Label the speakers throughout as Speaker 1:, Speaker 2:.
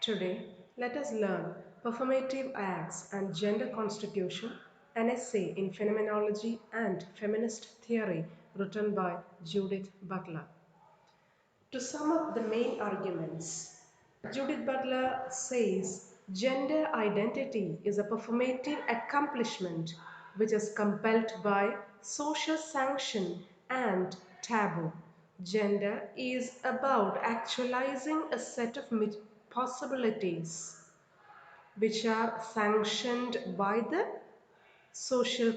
Speaker 1: Today, let us learn performative acts and gender constitution, an essay in phenomenology and feminist theory written by Judith Butler. To sum up the main arguments, Judith Butler says gender identity is a performative accomplishment which is compelled by social sanction and taboo. Gender is about actualizing a set of possibilities which are sanctioned by the social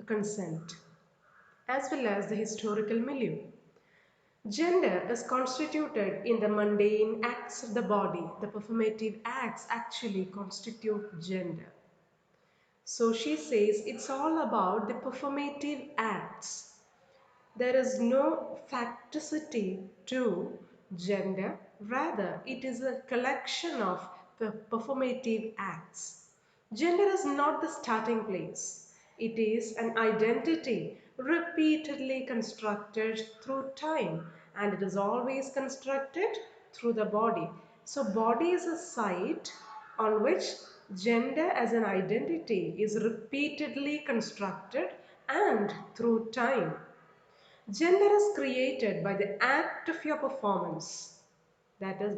Speaker 1: consent as well as the historical milieu. Gender is constituted in the mundane acts of the body. The performative acts actually constitute gender. So she says it's all about the performative acts. There is no facticity to gender, rather, it is a collection of performative acts. Gender is not the starting place, it is an identity repeatedly constructed through time, and it is always constructed through the body. So, body is a site on which gender as an identity is repeatedly constructed and through time. Gender is created by the act of your performance. That is,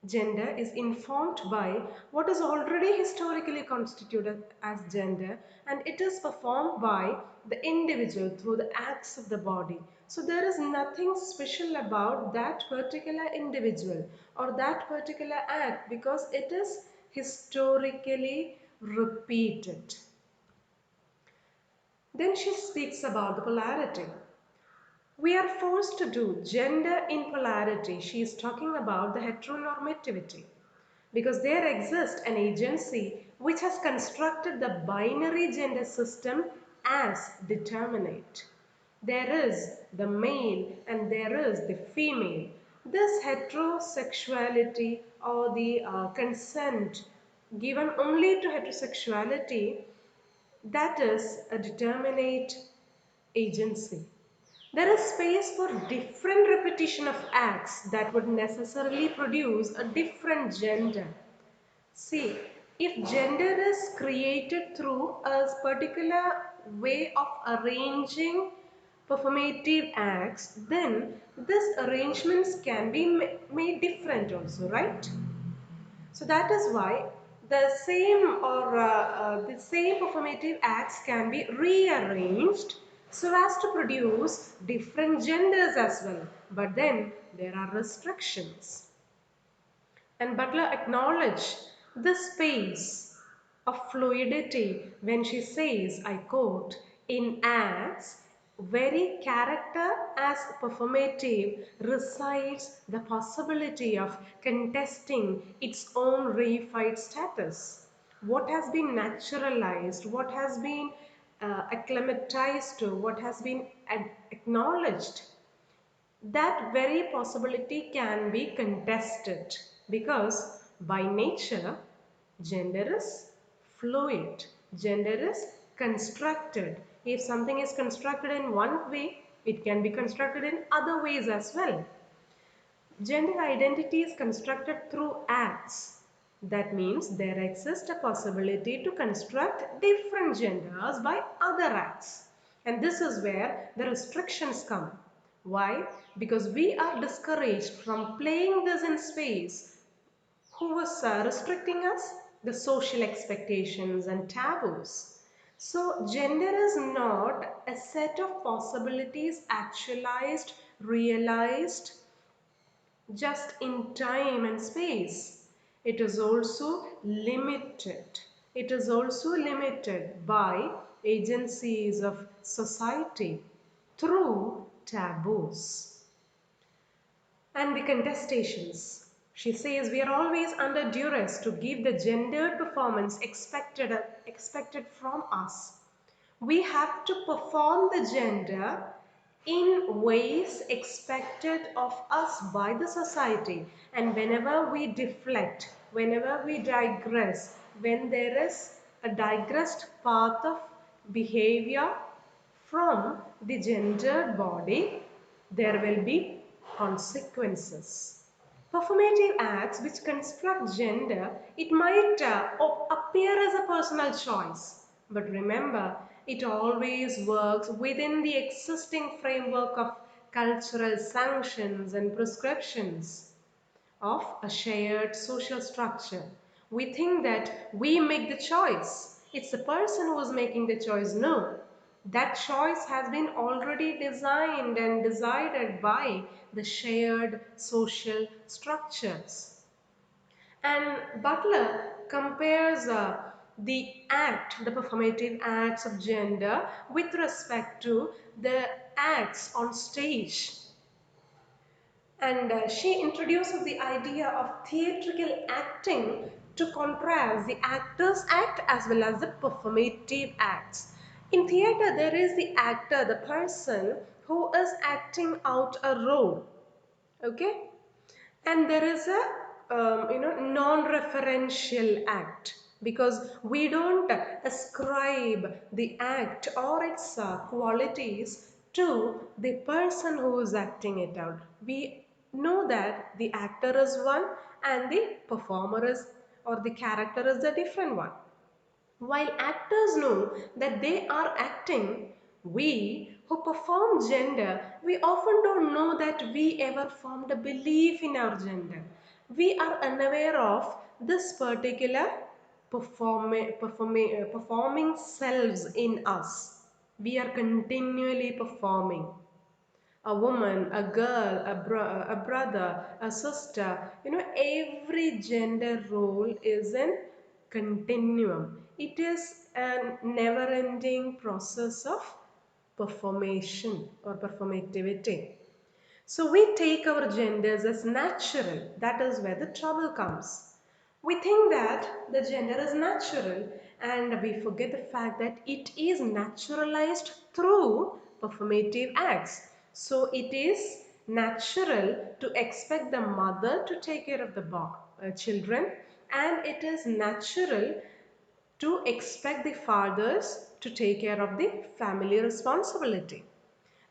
Speaker 1: gender is informed by what is already historically constituted as gender, and it is performed by the individual through the acts of the body. So there is nothing special about that particular individual or that particular act because it is historically repeated. Then she speaks about the polarity. We are forced to do gender in polarity. She is talking about the heteronormativity because there exists an agency which has constructed the binary gender system as determinate. There is the male and there is the female. This heterosexuality or the consent given only to heterosexuality, that is a determinate agency. There is space for different repetition of acts that would necessarily produce a different gender. See, if gender is created through a particular way of arranging performative acts, then these arrangements can be made different also, right? So that is why the same performative acts can be rearranged so as to produce different genders as well. But then there are restrictions. And Butler acknowledged the space of fluidity when she says, I quote, in acts, very character as performative resides the possibility of contesting its own reified status. What has been naturalized, what has been acclimatized to, what has been acknowledged, that very possibility can be contested because by nature gender is fluid, gender is constructed. If something is constructed in one way, it can be constructed in other ways as well. Gender identity is constructed through acts. That means there exists a possibility to construct different genders by other acts. And this is where the restrictions come. Why? Because we are discouraged from playing this in space. Who was restricting us? The social expectations and taboos. So gender is not a set of possibilities actualized, realized, just in time and space. It is also limited. It is also limited by agencies of society through taboos. And the contestations. She says we are always under duress to give the gendered performance expected from us. We have to perform the gender in ways expected of us by the society, and whenever we deflect, whenever we digress, when there is a digressed path of behavior from the gendered body, there will be consequences. Performative acts which construct gender, it might appear as a personal choice. But remember, it always works within the existing framework of cultural sanctions and prescriptions of a shared social structure. We think that we make the choice. It's the person who is making the choice. No, that choice has been already designed and decided by the shared social structures. And Butler compares the performative acts of gender with respect to the acts on stage, and she introduces the idea of theatrical acting to contrast the actor's act as well as the performative acts. In theater, there is the actor, the person who is acting out a role. Okay? And there is a non-referential act, because we don't ascribe the act or its qualities to the person who is acting it out. We know that the actor is one and the performer is, or the character is a different one. While actors know that they are acting, we who perform gender, we often don't know that we ever formed a belief in our gender. We are unaware of this particular performing selves in us. We are continually performing. A woman, a girl, a brother, a sister. Every gender role is a continuum. It is a never-ending process of performation or performativity. So we take our genders as natural. That is where the trouble comes. We think that the gender is natural, and we forget the fact that it is naturalized through performative acts. So it is natural to expect the mother to take care of the children, and it is natural to expect the fathers to take care of the family responsibility.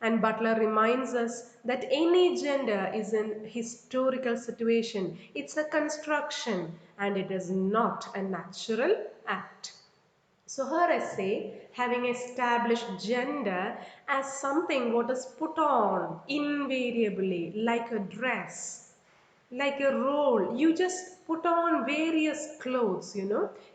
Speaker 1: And Butler reminds us that any gender is an historical situation. It's a construction and it is not a natural act. So her essay, having established gender as something what is put on invariably like a dress, like a role. You just put on various clothes,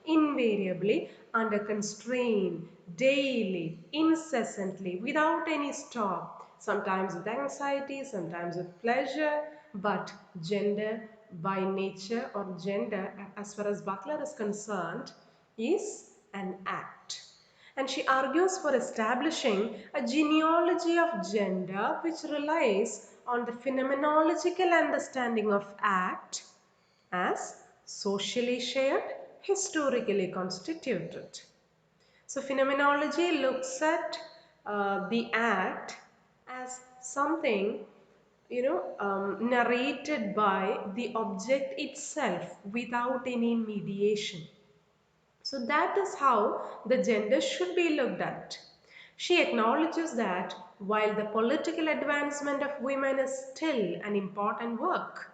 Speaker 1: invariably, under constraint, daily, incessantly, without any stop. Sometimes with anxiety, sometimes with pleasure, but gender by nature, or gender as far as Butler is concerned, is an act. And she argues for establishing a genealogy of gender which relies on the phenomenological understanding of act as socially shared, historically constituted. So phenomenology looks at the act as something narrated by the object itself without any mediation. So that is how the gender should be looked at. She acknowledges that while the political advancement of women is still an important work,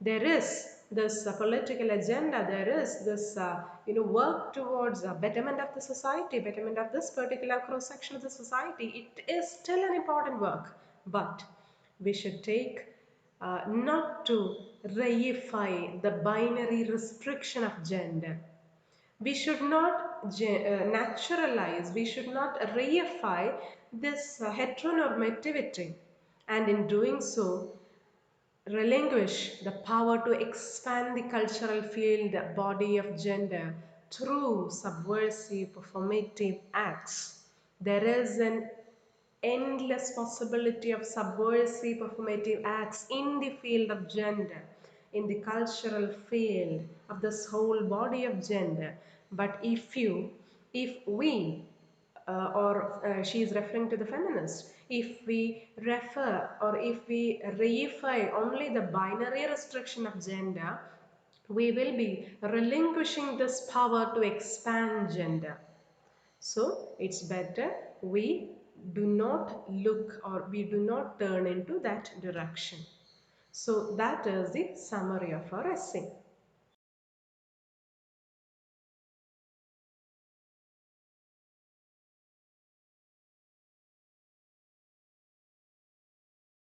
Speaker 1: there is this political agenda, there is this work towards betterment of the society, betterment of this particular cross section of the society. It is still an important work, but we should take not to reify the binary restriction of gender. We should not naturalize, we should not reify this heteronormativity, and in doing so, relinquish the power to expand the cultural field body of gender through subversive performative acts. There is an endless possibility of subversive performative acts in the field of gender, in the cultural field of this whole body of gender. But if we or she is referring to the feminists, if we refer or if we reify only the binary restriction of gender, we will be relinquishing this power to expand gender. So it's better we do not look or we do not turn into that direction. So that is the summary of our essay.